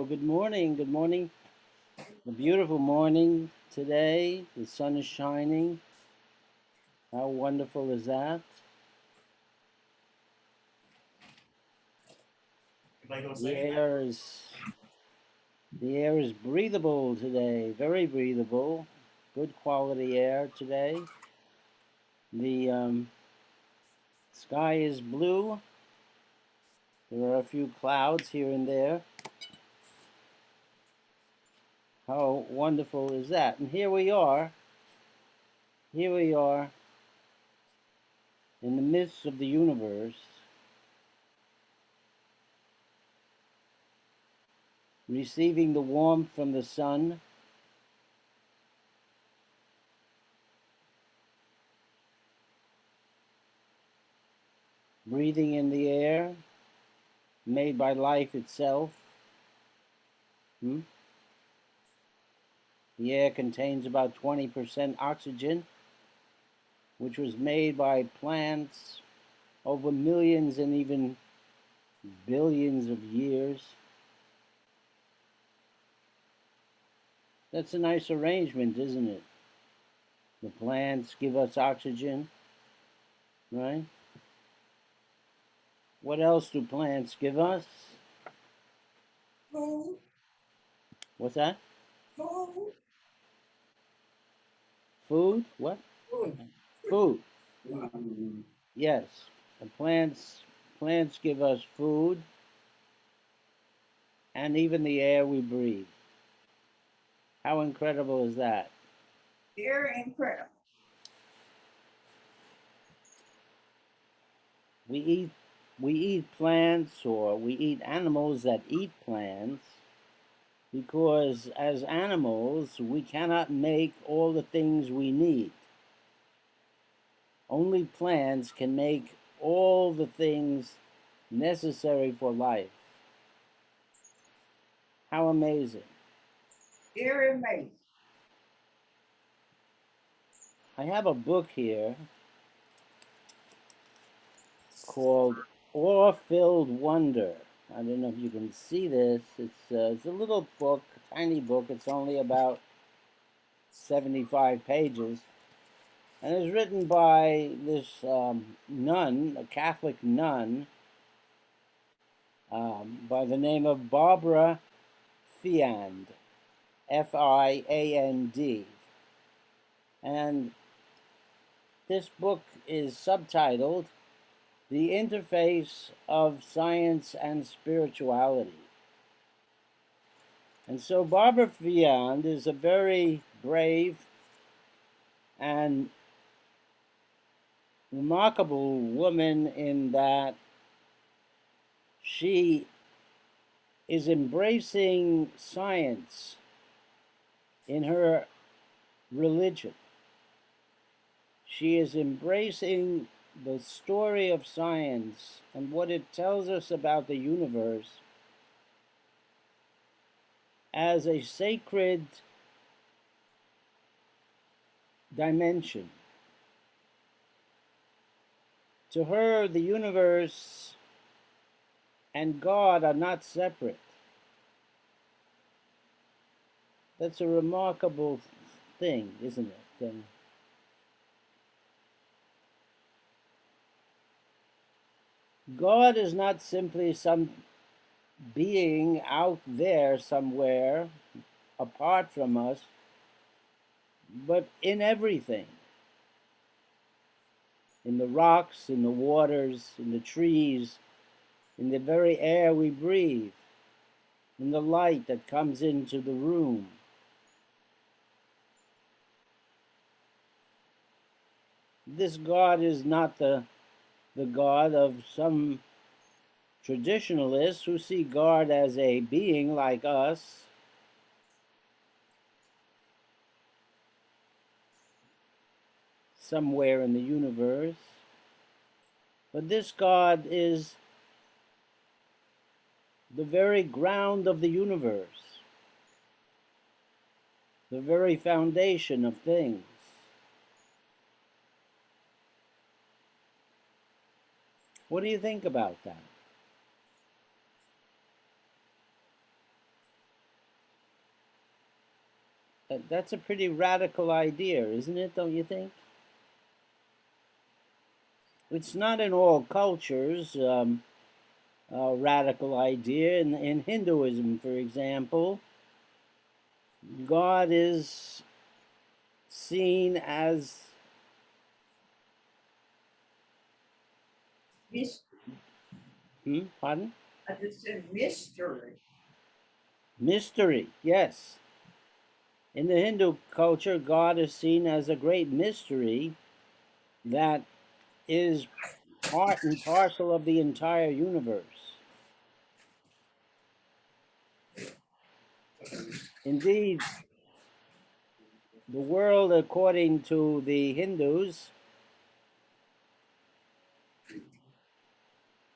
Good morning. Good morning. A beautiful morning today. The sun is shining. How wonderful is that? The air is the air is breathable today. Very breathable. Good quality air today. The sky is blue. There are a few clouds here and there. How wonderful is that? And here we are. Here we are in the midst of the universe, receiving the warmth from the sun, breathing in the air made by life itself. Hmm? The air contains about 20% oxygen, which was made by plants over millions and even billions of years. That's a nice arrangement, isn't it? The plants give us oxygen, right? What else do plants give us? Food. What's that? Food. Food? What? Food. Food. Yes. The plants give us food and even the air we breathe. How incredible is that? Very incredible. We eat we eat plants or we eat animals that eat plants because as animals we cannot make all the things we need. Only plants can make all the things necessary for life. How amazing. Very amazing. I have a book here called Awe-Filled Wonder. I don't know if you can see this. It's a little book, a tiny book. It's only about 75 pages. And it's written by this nun, a Catholic nun, by the name of Barbara Fiand, Fiand. And this book is subtitled The Interface of Science and Spirituality. And so Barbara Fiand is a very brave and remarkable woman in that she is embracing science in her religion. She is embracing the story of science and what it tells us about the universe as a sacred dimension. To her, the universe and God are not separate. That's a remarkable thing, isn't it? God is not simply some being out there somewhere apart from us, but in everything. In the rocks, in the waters, in the trees, in the very air we breathe, in the light that comes into the room. This God is not the God of some traditionalists who see God as a being like us, somewhere in the universe. But this God is the very ground of the universe, the very foundation of things. What do you think about that? That's a pretty radical idea, isn't it, don't you think? It's not in all cultures a radical idea. In Hinduism, for example, God is seen as pardon? I just said mystery. Mystery, yes. In the Hindu culture, God is seen as a great mystery that is part and parcel of the entire universe. Indeed, the world, according to the Hindus,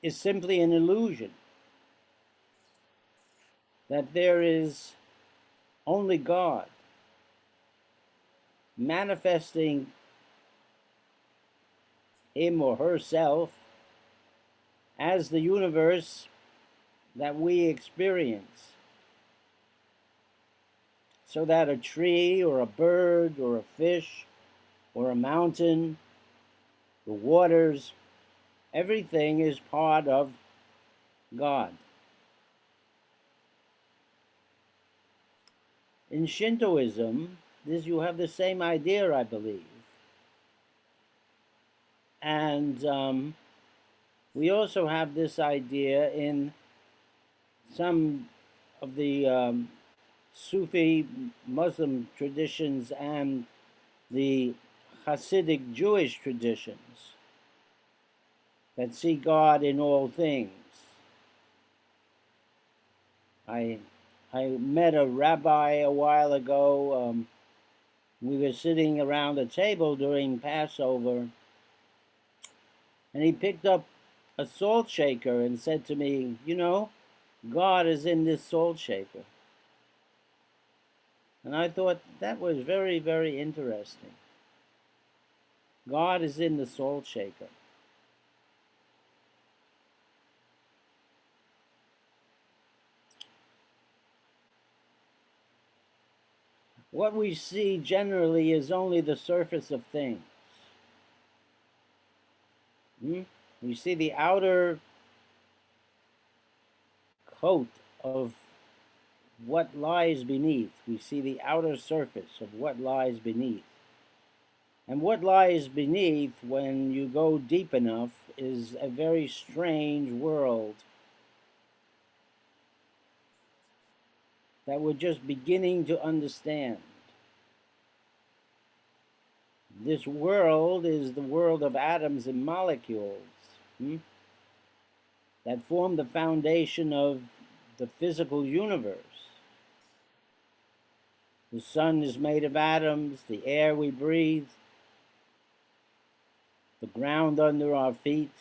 is simply an illusion, that there is only God manifesting him or herself as the universe that we experience. So that a tree or a bird or a fish or a mountain, the waters, everything is part of God. In Shintoism, you have the same idea, I believe. And we also have this idea in some of the Sufi Muslim traditions and the Hasidic Jewish traditions that see God in all things. I met a rabbi a while ago. We were sitting around a table during Passover, and he picked up a salt shaker and said to me, "You know, God is in this salt shaker." And I thought that was very, very interesting. God is in the salt shaker. What we see generally is only the surface of things. We see the outer coat of what lies beneath. We see the outer surface of what lies beneath. And what lies beneath, when you go deep enough, is a very strange world that we're just beginning to understand. This world is the world of atoms and molecules that form the foundation of the physical universe. The sun is made of atoms, the air we breathe, the ground under our feet,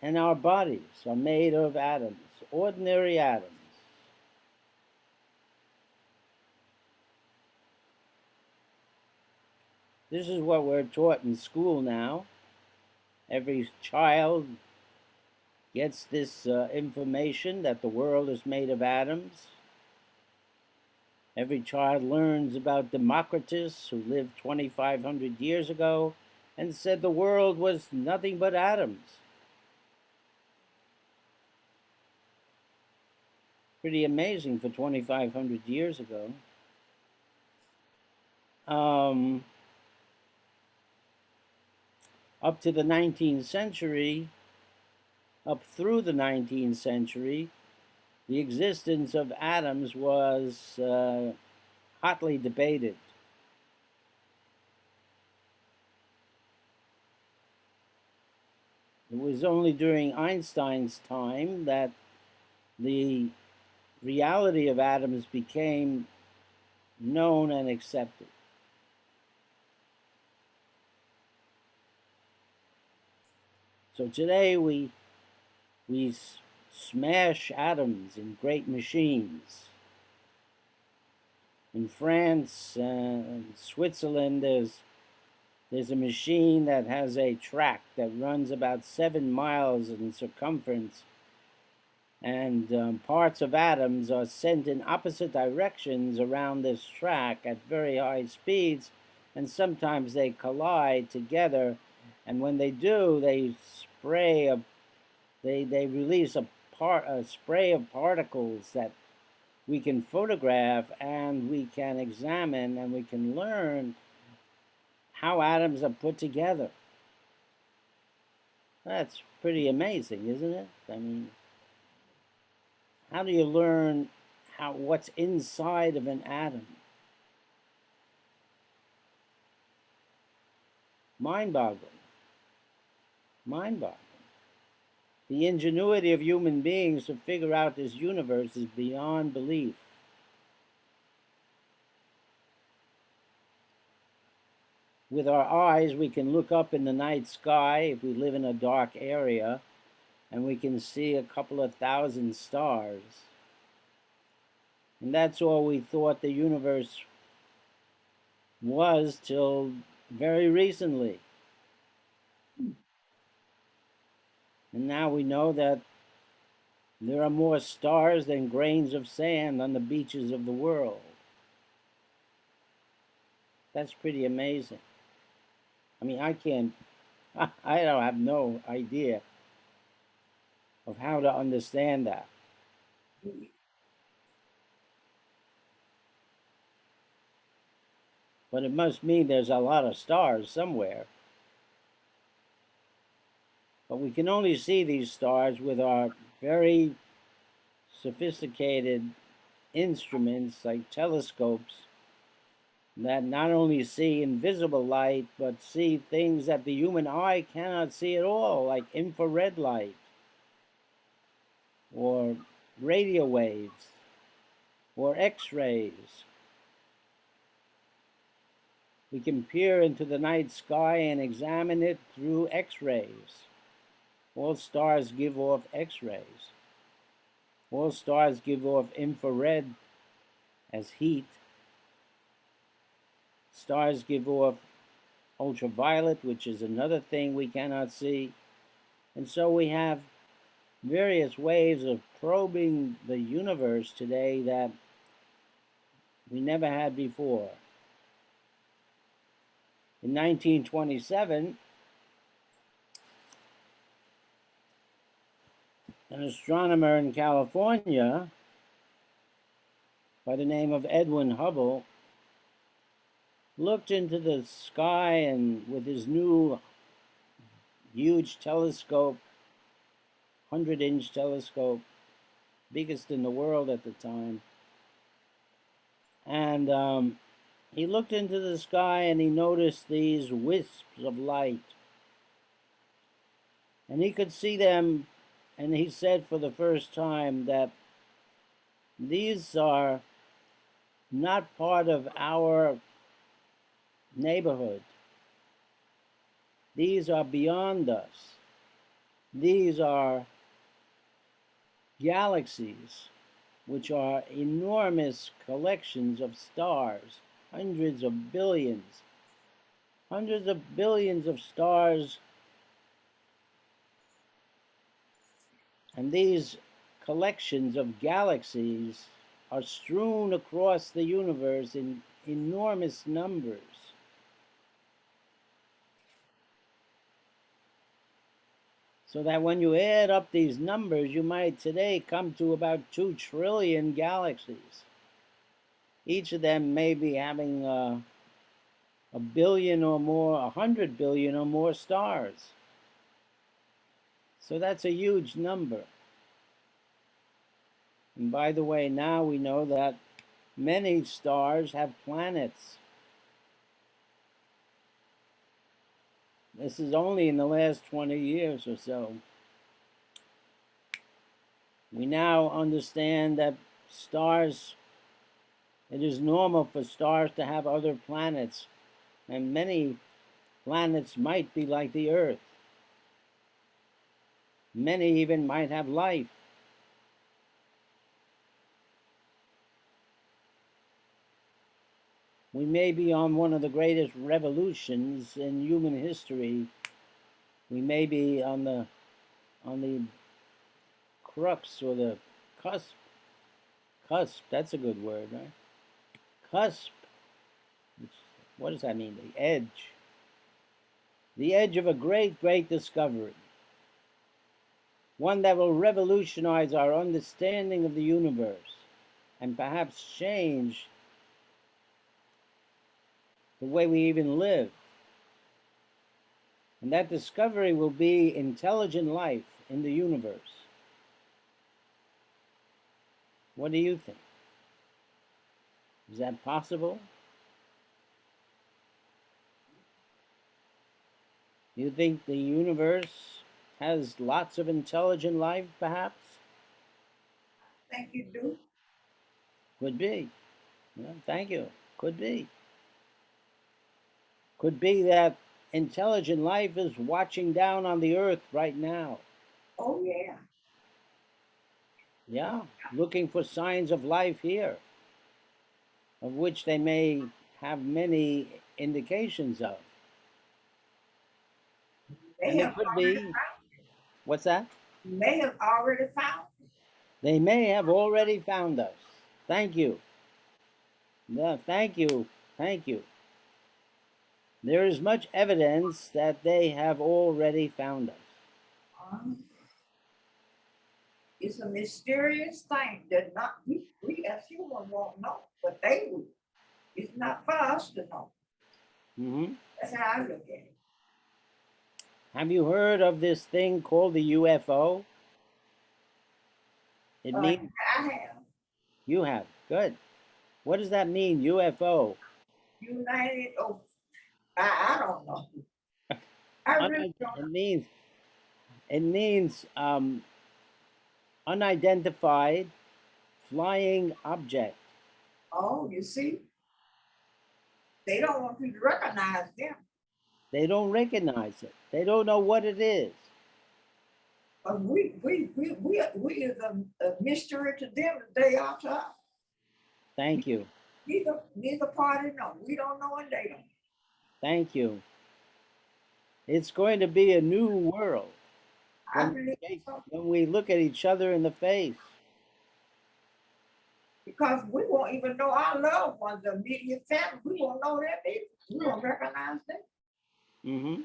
and our bodies are made of atoms, ordinary atoms. This is what we're taught in school now. Every child gets this information that the world is made of atoms. Every child learns about Democritus, who lived 2,500 years ago and said the world was nothing but atoms. Pretty amazing for 2,500 years ago. Up to the 19th century, up through the 19th century, the existence of atoms was hotly debated. It was only during Einstein's time that the reality of atoms became known and accepted. So today we smash atoms in great machines. In France and Switzerland, there's a machine that has a track that runs about 7 miles in circumference, and parts of atoms are sent in opposite directions around this track at very high speeds, and sometimes they collide together, and when they do, they release a spray of particles that we can photograph and we can examine and we can learn how atoms are put together. That's pretty amazing, isn't it? I mean, how do you learn what's inside of an atom? Mind-boggling. Mind-boggling. The ingenuity of human beings to figure out this universe is beyond belief. With our eyes, we can look up in the night sky if we live in a dark area, and we can see a couple of thousand stars. And that's all we thought the universe was till very recently. And now we know that there are more stars than grains of sand on the beaches of the world. That's pretty amazing. I mean, I don't have no idea of how to understand that. But it must mean there's a lot of stars somewhere. But we can only see these stars with our very sophisticated instruments like telescopes that not only see invisible light, but see things that the human eye cannot see at all, like infrared light or radio waves or X-rays. We can peer into the night sky and examine it through X-rays. All stars give off X-rays. All stars give off infrared as heat. Stars give off ultraviolet, which is another thing we cannot see. And so we have various ways of probing the universe today that we never had before. In 1927, an astronomer in California by the name of Edwin Hubble looked into the sky, and with his new huge telescope, 100-inch telescope, biggest in the world at the time, and he looked into the sky and he noticed these wisps of light, and he could see them, and he said for the first time that these are not part of our neighborhood. These are beyond us. These are galaxies, which are enormous collections of stars, hundreds of billions of stars. And these collections of galaxies are strewn across the universe in enormous numbers. So that when you add up these numbers, you might today come to about 2 trillion galaxies. Each of them may be having a billion or more, 100 billion or more stars. So that's a huge number. And by the way, now we know that many stars have planets. This is only in the last 20 years or so. We now understand that stars, it is normal for stars to have other planets, and many planets might be like the Earth. Many even might have life. We may be on one of the greatest revolutions in human history. We may be on the crux or the cusp. Cusp, that's a good word, right? Cusp. What does that mean? The edge. The edge of a great, great discovery. One that will revolutionize our understanding of the universe and perhaps change the way we even live. And that discovery will be intelligent life in the universe. What do you think? Is that possible? You think the universe has lots of intelligent life, perhaps? Think you do? Could be. Well, thank you. Could be. Could be that intelligent life is watching down on the earth right now. Oh, yeah. Yeah, looking for signs of life here, of which they may have many indications of. They And it have could already be, found what's that? it. They have already found it. They may have already found us. Thank you. No, thank you. Thank you. There is much evidence that they have already found us. It's a mysterious thing that not we as humans won't know, but they will. It's not for us to know. Hmm. That's how I look at it. Have you heard of this thing called the UFO? It means I have you have. Good. What does that mean, UFO? United. Oh, I don't know. I really don't. It means unidentified flying object. Oh, you see, they don't want you to recognize them. They don't recognize it. They don't know what it is. But we is a mystery to them as they are to us. Thank you. Neither party know. We don't know and they don't. Thank you. It's going to be a new world I believe so. when we look at each other in the face. Because we won't even know our loved ones, the immediate family. We won't know them either. We won't recognize them. Mm-hmm.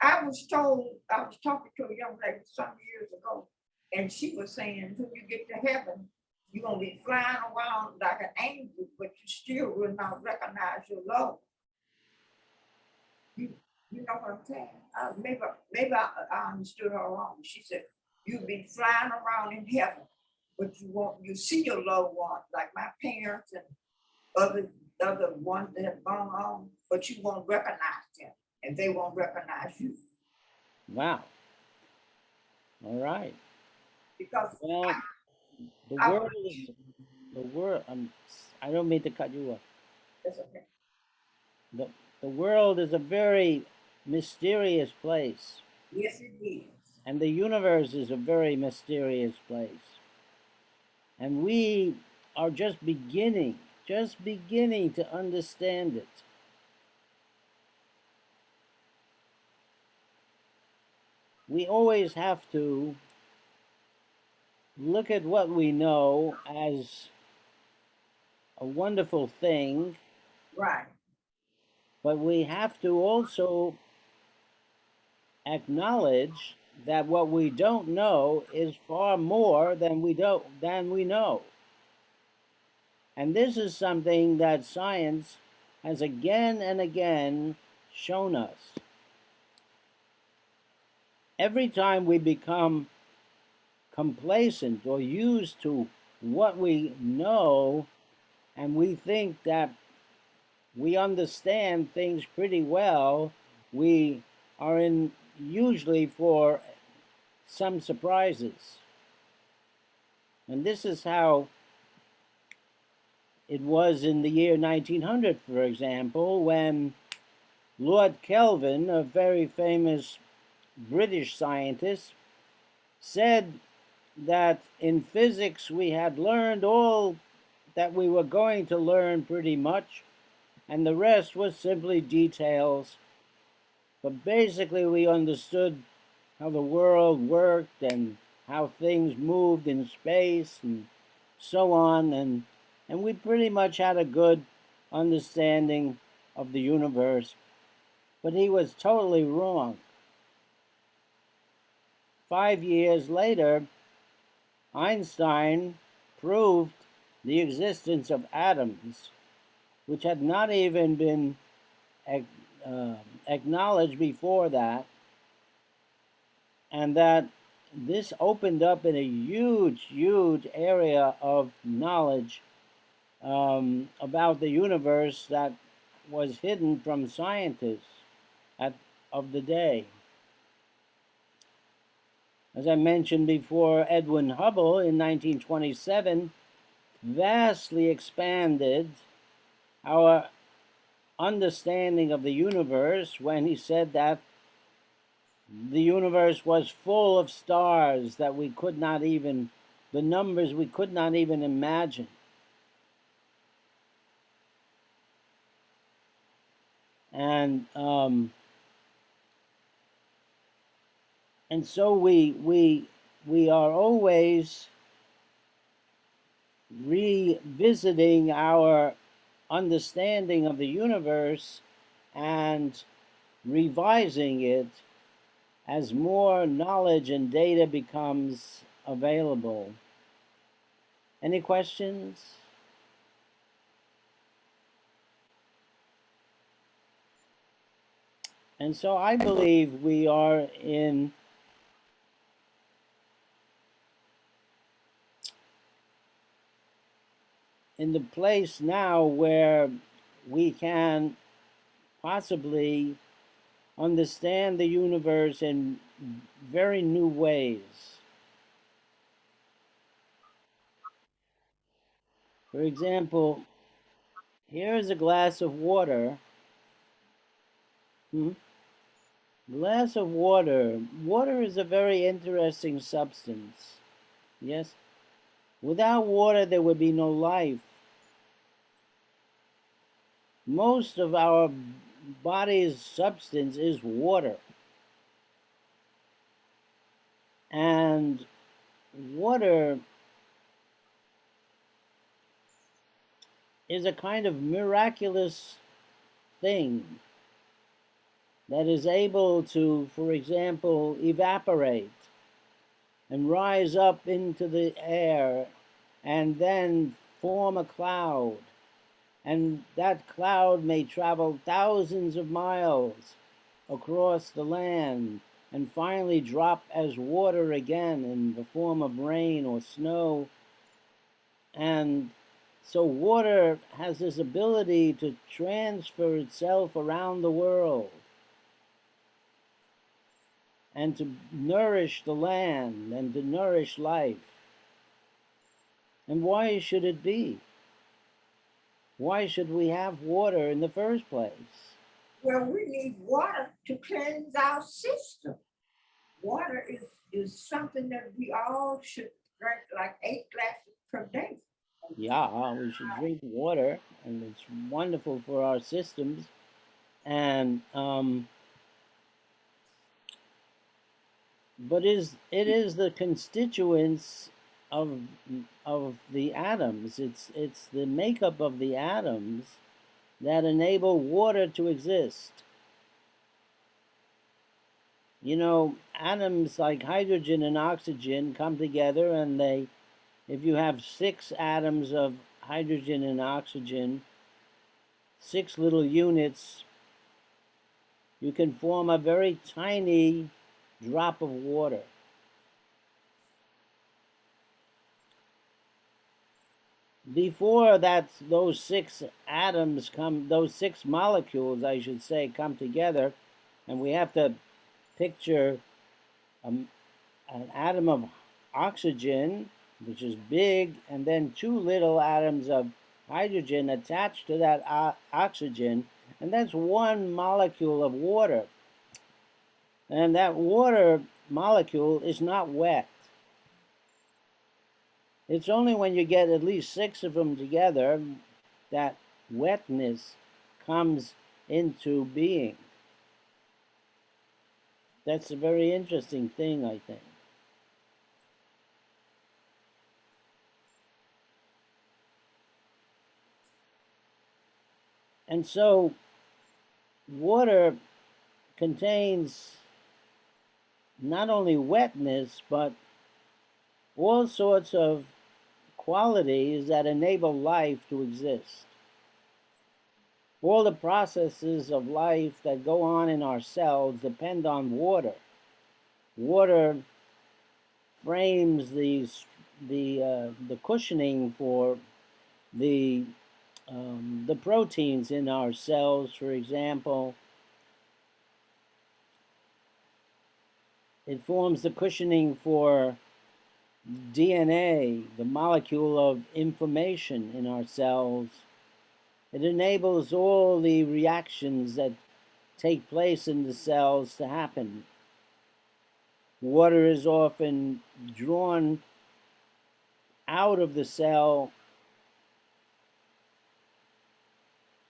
I was talking to a young lady some years ago, and she was saying, when you get to heaven, you're gonna be flying around like an angel, but you still will not recognize your love. You, you know what I'm saying? Maybe I understood her wrong. She said, you'll be flying around in heaven, but you see your loved ones, like my parents and other ones that have gone on, but you won't recognize them, and they won't recognize you. Wow. All right. Because Well, the I world believe is the world. I don't mean to cut you off. that's okay. The the world is a very mysterious place, Yes, it is. and the universe is a very mysterious place. And we are just beginning to understand it. We always have to look at what we know as a wonderful thing, Right. but we have to also acknowledge that what we don't know is far more than we know. And this is something that science has again and again shown us. Every time we become complacent or used to what we know and we think that we understand things pretty well, we are in usually for some surprises. And this is how it was in the year 1900, for example, when Lord Kelvin, a very famous British scientist, said that in physics we had learned all that we were going to learn pretty much, and the rest was simply details. But basically, we understood how the world worked and how things moved in space and so on, and we pretty much had a good understanding of the universe, but he was totally wrong. 5 years later, Einstein proved the existence of atoms, which had not even been acknowledged before that, and that this opened up in a huge, huge area of knowledge about the universe that was hidden from scientists of the day. As I mentioned before, Edwin Hubble in 1927 vastly expanded our understanding of the universe when he said that the universe was full of stars that we could not even, the numbers we could not even imagine. And so we are always revisiting our understanding of the universe and revising it as more knowledge and data becomes available. Any questions? And so I believe we are in the place now where we can possibly understand the universe in very new ways. For example, here is a glass of water. Glass of water. Water is a very interesting substance. Yes? Without water, there would be no life. Most of our body's substance is water. And water is a kind of miraculous thing that is able to, for example, evaporate and rise up into the air and then form a cloud. And that cloud may travel thousands of miles across the land and finally drop as water again in the form of rain or snow. And so water has this ability to transfer itself around the world and to nourish the land and to nourish life. And why should it be? Why should we have water in the first place? Well, we need water to cleanse our system. Water is something that we all should drink like 8 glasses per day. Yeah, we should drink water, and it's wonderful for our systems. And but it is the constituents of the atoms. It's the makeup of the atoms that enable water to exist. You know, atoms like hydrogen and oxygen come together, and if you have 6 atoms of hydrogen and oxygen, 6 little units, you can form a very tiny drop of water. Before those 6 atoms those 6 molecules, I should say, come together, and we have to picture an atom of oxygen, which is big, and then 2 little atoms of hydrogen attached to that oxygen, and that's 1 molecule of water. And that water molecule is not wet. It's only when you get at least 6 of them together that wetness comes into being. That's a very interesting thing, I think. And so water contains not only wetness, but all sorts of qualities that enable life to exist. All the processes of life that go on in our cells depend on water. Water frames the cushioning for the proteins in our cells. For example, it forms the cushioning for DNA, the molecule of information in our cells. It enables all the reactions that take place in the cells to happen. Water is often drawn out of the cell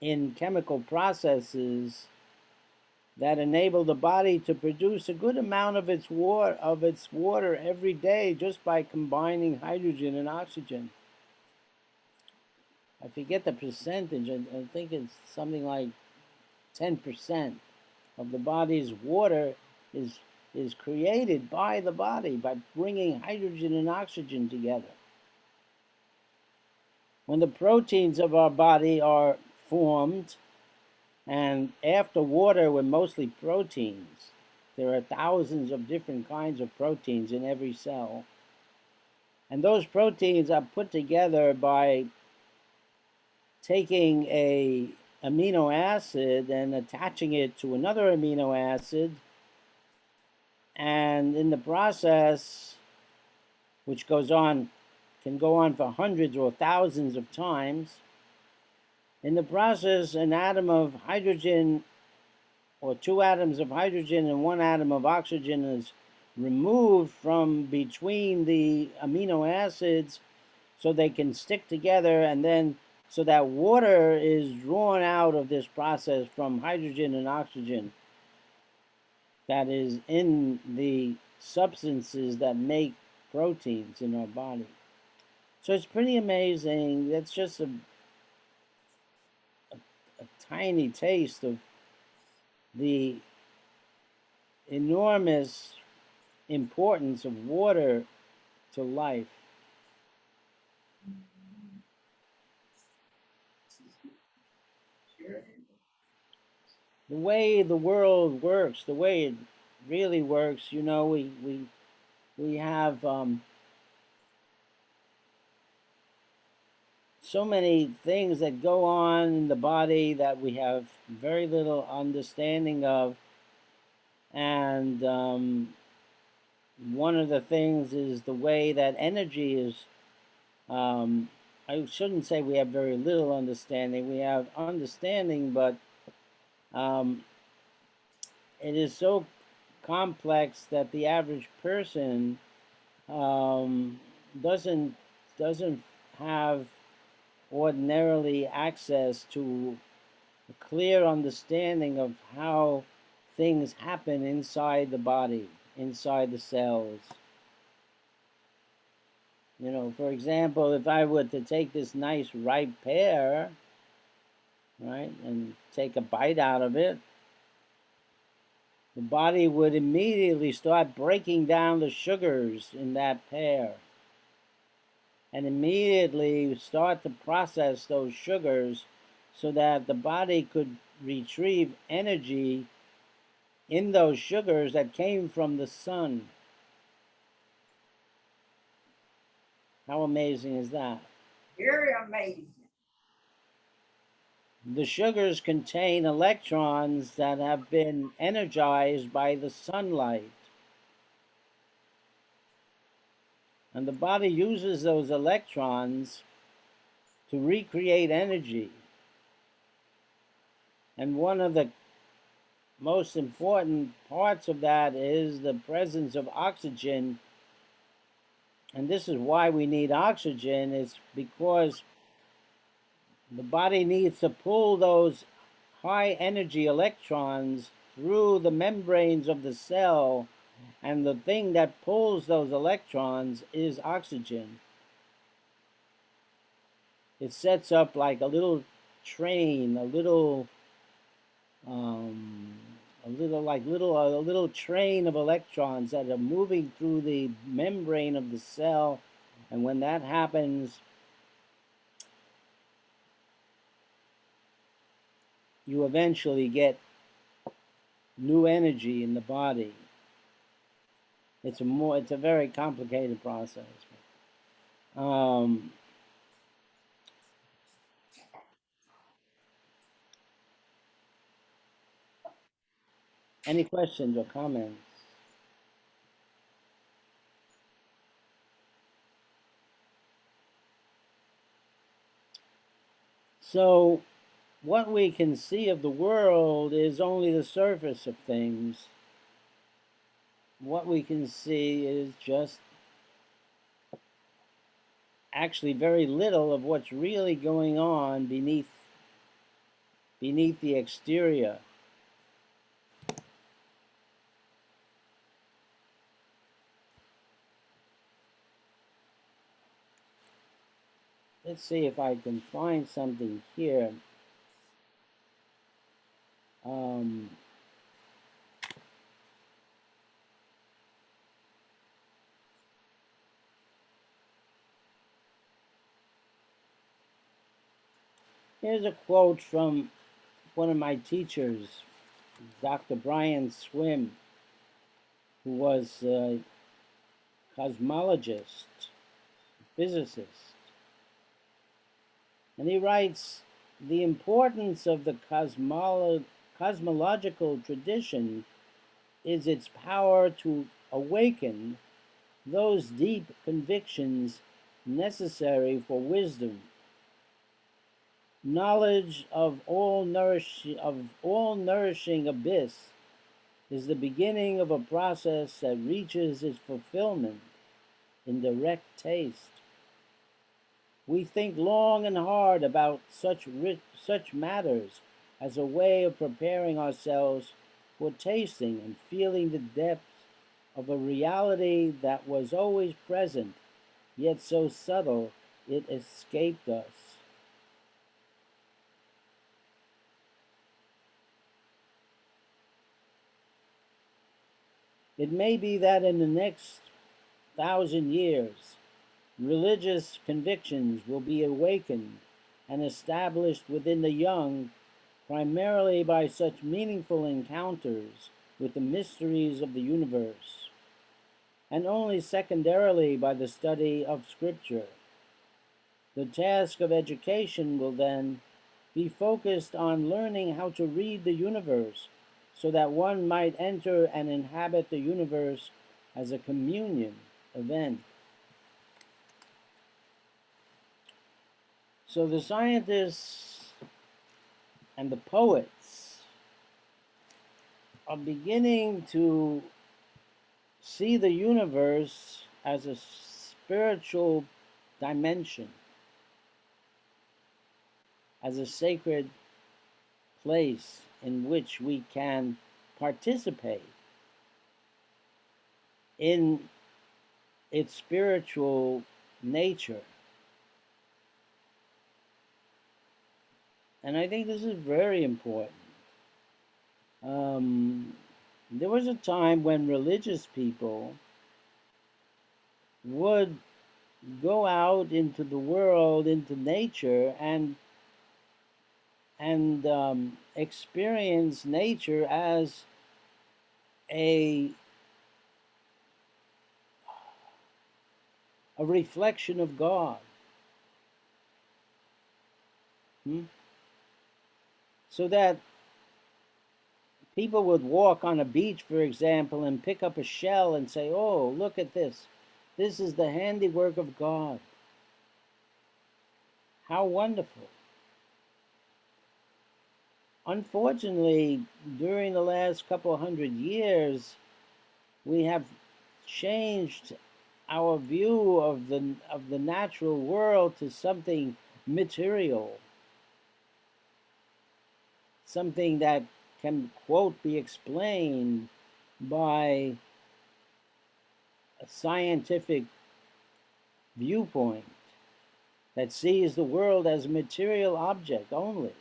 in chemical processes that enable the body to produce a good amount of its water every day just by combining hydrogen and oxygen. I forget the percentage. I think it's something like 10% of the body's water is created by the body by bringing hydrogen and oxygen together. When the proteins of our body are formed, and after water, we're mostly proteins. There are thousands of different kinds of proteins in every cell. And those proteins are put together by taking a amino acid and attaching it to another amino acid. And in the process, which can go on for hundreds or thousands of times, in the process, an atom of hydrogen or two atoms of hydrogen and one atom of oxygen is removed from between the amino acids so they can stick together, and then so that water is drawn out of this process from hydrogen and oxygen that is in the substances that make proteins in our body. So it's pretty amazing. That's just a tiny taste of the enormous importance of water to life. Sure. The way the world works, the way it really works, we have so many things that go on in the body that we have very little understanding of. And one of the things is the way that energy is. I shouldn't say we have very little understanding. We have understanding, but it is so complex that the average person doesn't have ordinarily access to a clear understanding of how things happen inside the body, inside the cells. For example, if I were to take this nice ripe pear, right, and take a bite out of it, the body would immediately start breaking down the sugars in that pear and immediately start to process those sugars so that the body could retrieve energy in those sugars that came from the sun. How amazing is that? Very amazing. The sugars contain electrons that have been energized by the sunlight. And the body uses those electrons to recreate energy. And one of the most important parts of that is the presence of oxygen. And this is why we need oxygen, is because the body needs to pull those high energy electrons through the membranes of the cell, and the thing that pulls those electrons is oxygen. It sets up like a little train, a little a little train of electrons that are moving through the membrane of the cell, and when that happens, you eventually get new energy in the body. It's a very complicated process. Um, any questions or comments? So, what we can see of the world is only the surface of things. What we can see is just actually very little of what's really going on beneath the exterior. Let's see if I can find something here. Um, Here's a quote from one of my teachers, Dr. Brian Swim, who was a cosmologist, physicist. And he writes, the importance of the cosmological tradition is its power to awaken those deep convictions necessary for wisdom. Knowledge of all nourishing abyss is the beginning of a process that reaches its fulfillment in direct taste. We think long and hard about such matters as a way of preparing ourselves for tasting and feeling the depths of a reality that was always present, yet so subtle it escaped us. It may be that in the next 1,000 years, religious convictions will be awakened and established within the young primarily by such meaningful encounters with the mysteries of the universe, and only secondarily by the study of Scripture. The task of education will then be focused on learning how to read the universe so that one might enter and inhabit the universe as a communion event. So the scientists and the poets are beginning to see the universe as a spiritual dimension, as a sacred place in which we can participate in its spiritual nature. And I think this is very important. There was a time when religious people would go out into the world, into nature, and experience nature as a reflection of God. So that people would walk on a beach, for example, and pick up a shell and say, oh, look at this. This is the handiwork of God. How wonderful. Unfortunately, during the last couple 100 years, we have changed our view of the natural world to something material, something that can, quote, be explained by a scientific viewpoint, that sees the world as a material object only.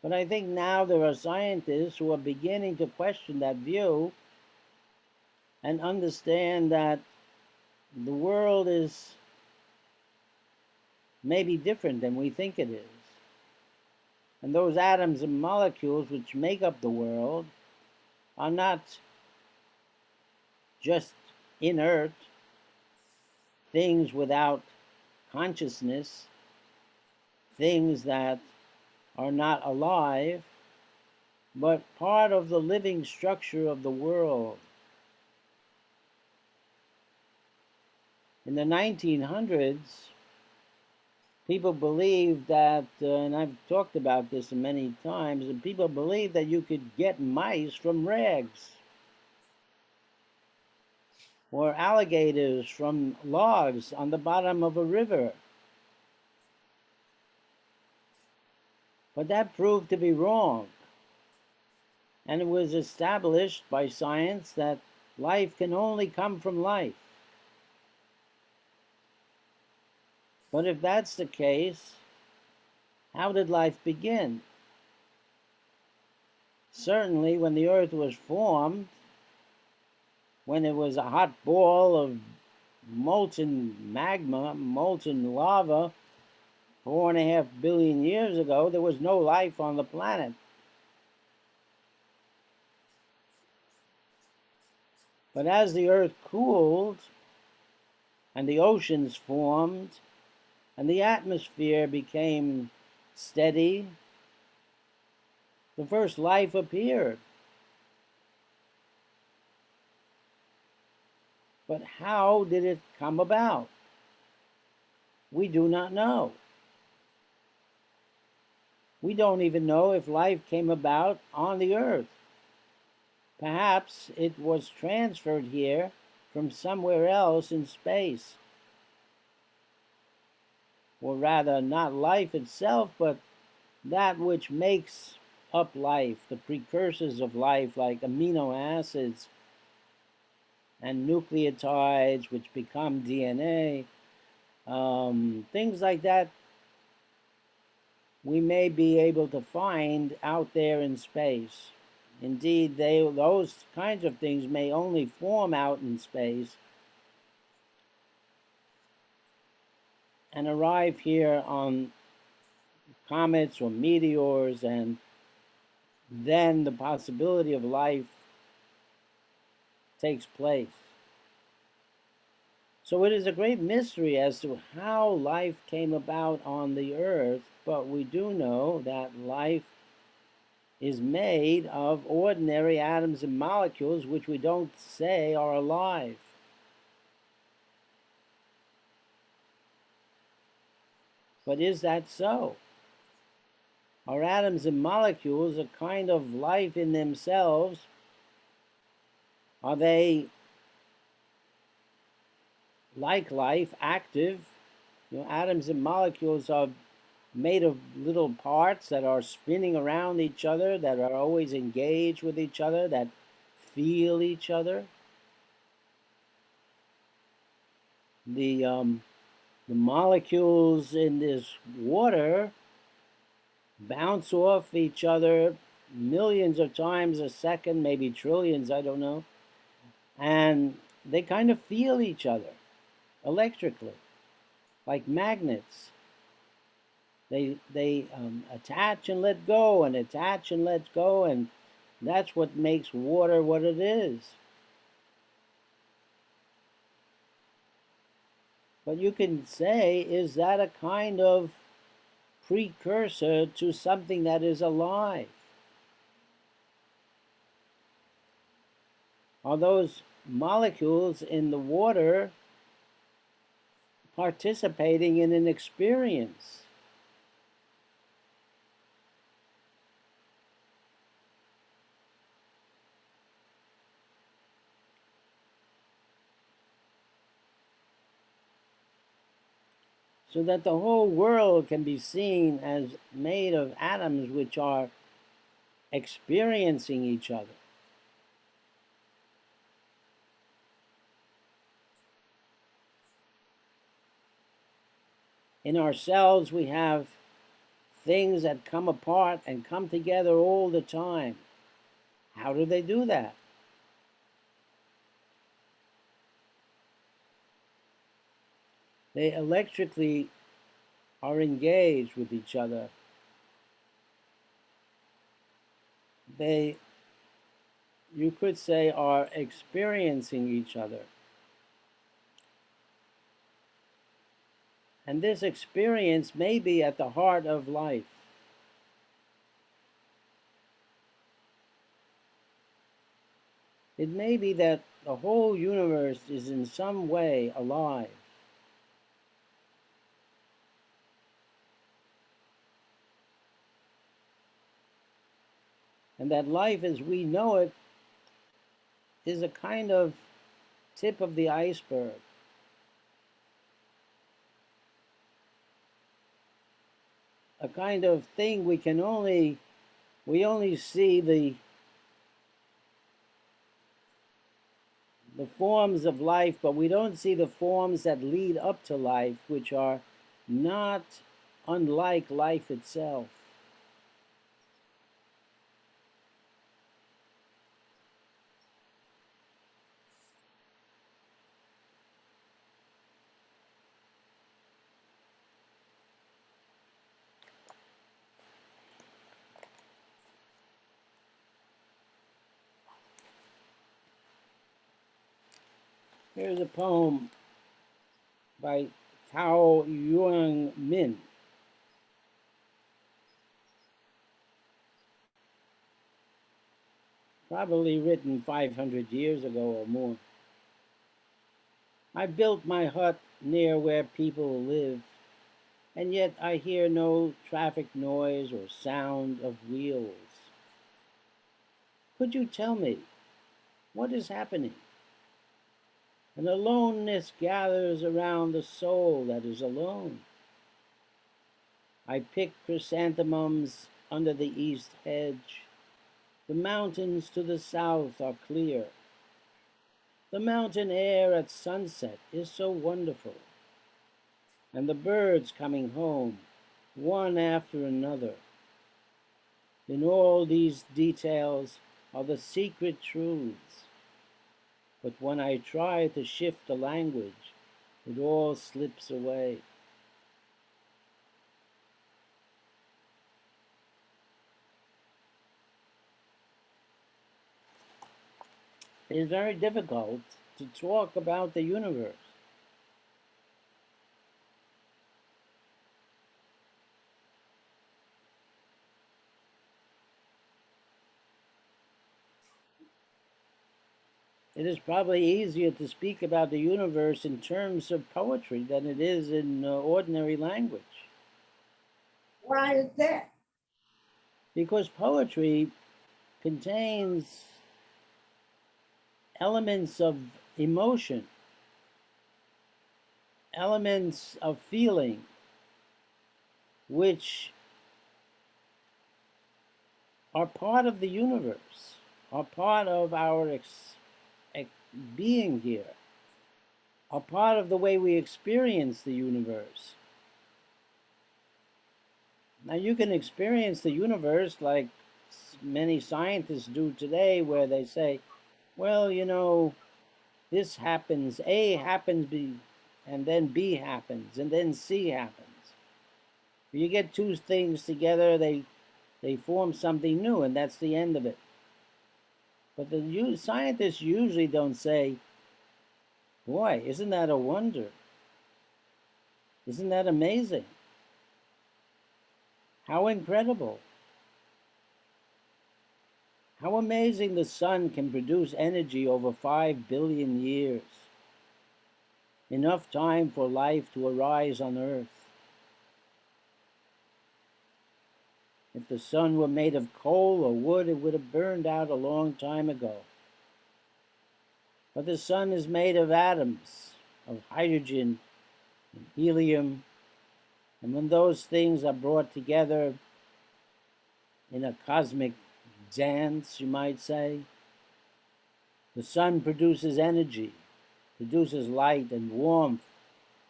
But I think now there are scientists who are beginning to question that view and understand that the world is maybe different than we think it is. And those atoms and molecules which make up the world are not just inert things without consciousness, things that are not alive, but part of the living structure of the world. In the 1900s, people believed that, and I've talked about this many times, and people believed that you could get mice from rags, or alligators from logs on the bottom of a river. But that proved to be wrong. And it was established by science that life can only come from life. But if that's the case, how did life begin? Certainly, when the earth was formed, when it was a hot ball of molten magma, molten lava, 4.5 billion years ago, there was no life on the planet. But as the earth cooled, and the oceans formed, and the atmosphere became steady, the first life appeared. But how did it come about? We do not know. We don't even know if life came about on the earth. Perhaps it was transferred here from somewhere else in space. Or rather, not life itself, but that which makes up life, the precursors of life, like amino acids and nucleotides, which become DNA, things like that, we may be able to find out there in space. Indeed, those kinds of things may only form out in space and arrive here on comets or meteors, and then the possibility of life takes place. So it is a great mystery as to how life came about on the earth, but we do know that life is made of ordinary atoms and molecules which we don't say are alive. But is that so? Are atoms and molecules a kind of life in themselves? Are they like life, active? Atoms and molecules are made of little parts that are spinning around each other, that are always engaged with each other, that feel each other. The molecules in this water bounce off each other millions of times a second, maybe trillions, I don't know. And they kind of feel each other electrically, like magnets. They attach and let go, and attach and let go, and that's what makes water what it is. But you can say, is that a kind of precursor to something that is alive? Are those molecules in the water participating in an experience? So that the whole world can be seen as made of atoms which are experiencing each other. In ourselves, we have things that come apart and come together all the time. How do they do that? They electrically are engaged with each other. They, you could say, are experiencing each other. And this experience may be at the heart of life. It may be that the whole universe is in some way alive. And that life as we know it is a kind of tip of the iceberg. A kind of thing we only see the forms of life, but we don't see the forms that lead up to life, which are not unlike life itself. Here's a poem by Tao Yuan Min. Probably written 500 years ago or more. I built my hut near where people live, and yet I hear no traffic noise or sound of wheels. Could you tell me what is happening? An aloneness gathers around the soul that is alone. I pick chrysanthemums under the east hedge. The mountains to the south are clear. The mountain air at sunset is so wonderful. And the birds coming home, one after another. In all these details are the secret truths. But when I try to shift the language, it all slips away. It is very difficult to talk about the universe. It is probably easier to speak about the universe in terms of poetry than it is in ordinary language. Why is that? Because poetry contains elements of emotion, elements of feeling, which are part of the universe, are part of our being here, are part of the way we experience the universe. Now, you can experience the universe like many scientists do today, where they say, well, you know, this happens, A happens, B, and then B happens, and then C happens. You get two things together, they form something new, and that's the end of it. But the scientists usually don't say, boy, isn't that a wonder? Isn't that amazing? How incredible. How amazing the sun can produce energy over 5 billion years. Enough time for life to arise on Earth. If the sun were made of coal or wood, it would have burned out a long time ago. But the sun is made of atoms, of hydrogen and helium, and when those things are brought together in a cosmic dance, you might say, the sun produces energy, produces light and warmth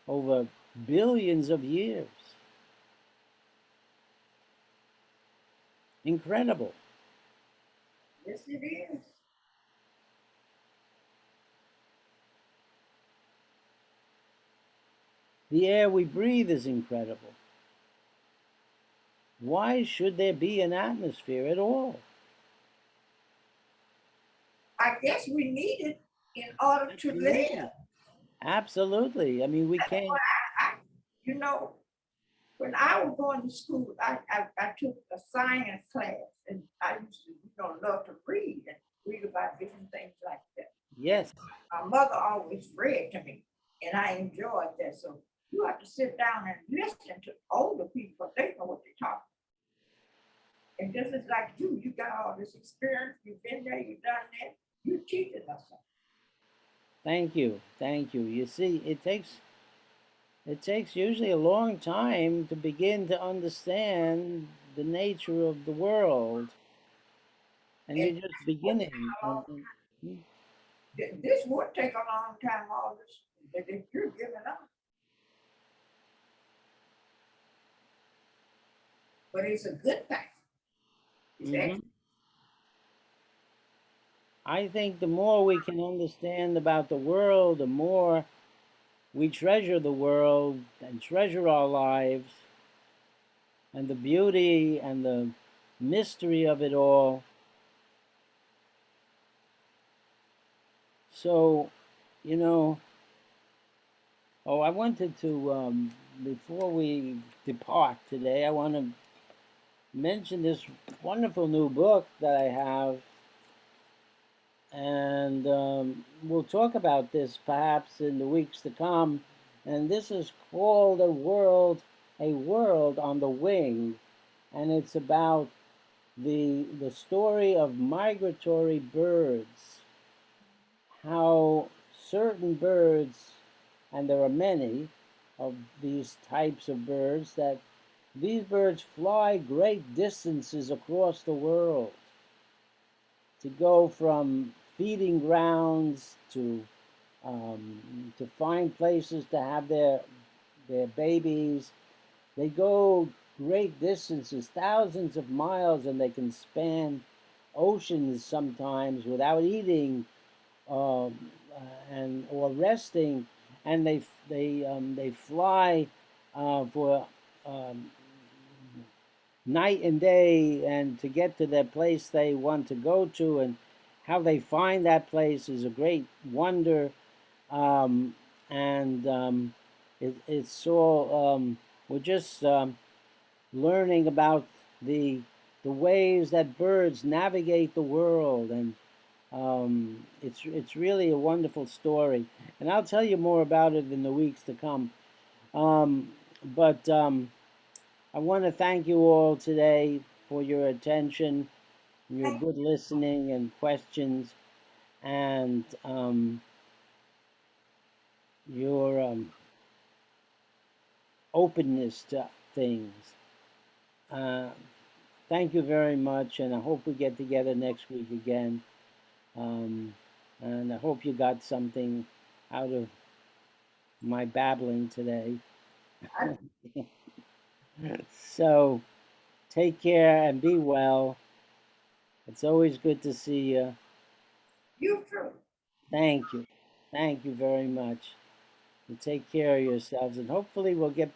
over billions of years. Incredible. Yes, it is. The air we breathe is incredible. Why should there be an atmosphere at all? I guess we need it in order to live. Absolutely. I mean, we That's why can't. I you know, when I was going to school, I took a science class, and I used to, love to read and read about different things like that. And Yes. my mother always read to me, and I enjoyed that. So you have to sit down and listen to older people. They know what they're talking. And just as like you got all this experience. You've been there. You've done that. You're teaching us something. Thank you. Thank you. You see, it takes usually a long time to begin to understand the nature of the world, and And you're just beginning. this would take a long time. All this that you're giving up, but it's a good thing. It's Mhm. actually I think the more we can understand about the world, the more we treasure the world and treasure our lives and the beauty and the mystery of it all. So, you know, oh, I wanted to, before we depart today, I want to mention this wonderful new book that I have. And we'll talk about this perhaps in the weeks to come. And this is called A World on the Wing, and it's about the story of migratory birds, how certain birds, and there are many of these types of birds, that these birds fly great distances across the world to go from feeding grounds to find places to have their babies. They go great distances, thousands of miles, and they can span oceans sometimes without eating, um, and or resting, and they fly for um, night and day, and to get to their place they want to go to, and how they find that place is a great wonder. um, and it's all we're just learning about the ways that birds navigate the world, and it's really a wonderful story, and I'll tell you more about it in the weeks to come. But I want to thank you all today for your attention, your thank good listening and questions, and your openness to things. Uh, Thank you very much, and I hope we get together next week again. Um, and I hope you got something out of my babbling today. I, So take care and be well. It's always good to see you. you too. Thank you. Thank you very much. You take care of yourselves, and hopefully we'll get